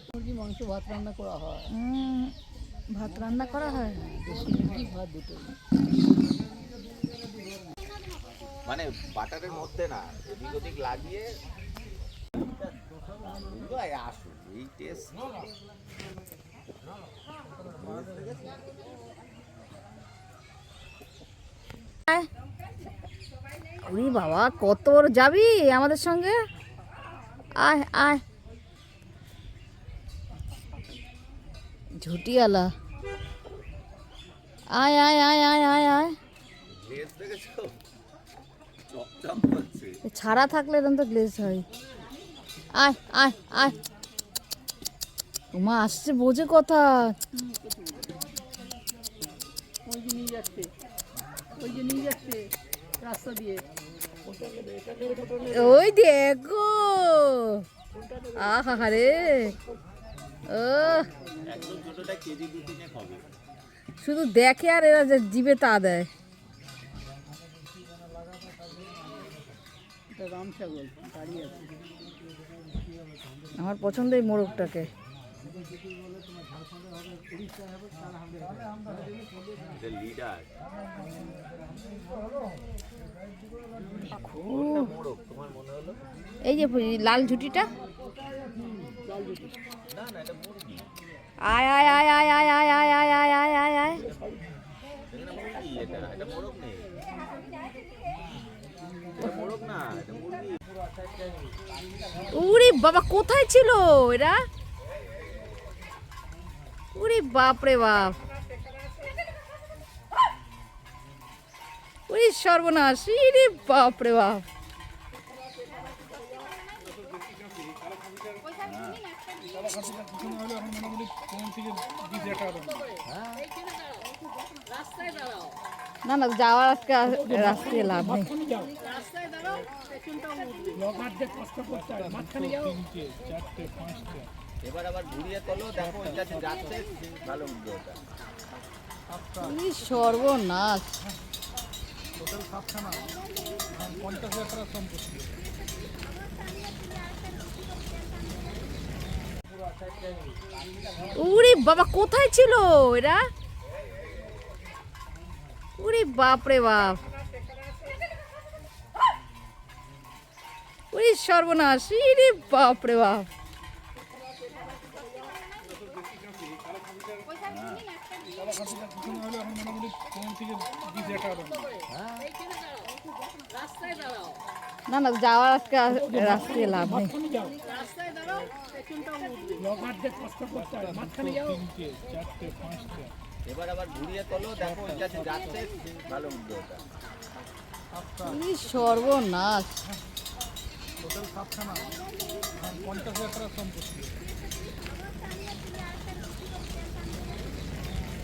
মুরগি মাংস ভাত রান্না করা হয়। ভাত রান্না করা হয়, মুরগি ভাত দুটোই। মানে বাটারের মধ্যে না, এদিক ওদিক লাগিয়ে আসুন এই টেস্ট। ওরে বাবা, কত যাবি আমাদের সঙ্গে? আয় আয়, ঝুটিয়ালা, আয় আয় আয় আয় আয় আয়। গ্লেজ দেখেছো, চকচক করছে। ছাড়া থাকলে এরকম তো গ্লেজ হয়। আয় আয় আয়, মা আসছে, বোঝে কথা। ওই যে নিয়ে যাচ্ছে, ওই যে নিয়ে যাচ্ছে রাস্তা দিয়ে। ওই দেখো, আহা রে, ও একদম ছোটটা কেজি 2-3 হবে। শুধু দেখে আর এরা যে জিভে তা দেয়। এটা রাম ছাগল দাঁড়িয়ে আছে। আমার পছন্দ এই মোরগটাকে। লিডার মোরগ তোমার মনে হলো? এই যে লাল ঝুটিটা, না না, এটা মুরগি। আয় আয় আয় আয় আয় আয় আয় আয় আয় আয় আয় আয়। এটা মুরগি, এটা মোরগ নেই, এটা মোরগ না, এটা মুরগি। উরে বাবা, কোথায় ছিল এরা? উরে বাপ রে বাপ, উরে সর্বনাশ, ইরে বাপ রে বাপ। না না, যাওয়ার আজকে রাস্তায় লাভ নেই। এবার আবার ঘুরিয়ে তোলো, দেখো ওই কাছে যাচ্ছে, ভালো উঠবে ওটা। ই সর্বনাশ, উরে বাবা, কোথায় ছিল এরা? উরে বাপ রে বাপ, উরে সর্বনাশ, ইরে বাপ রে বাপ। না না, যাওয়ার আজকে রাস্তায় লাভ নেই। এবার আবার ঘুরিয়ে তোলো, দেখো ওই কাছে যাচ্ছে, ভালো উঠবে ওটা। ই সর্বনাশ।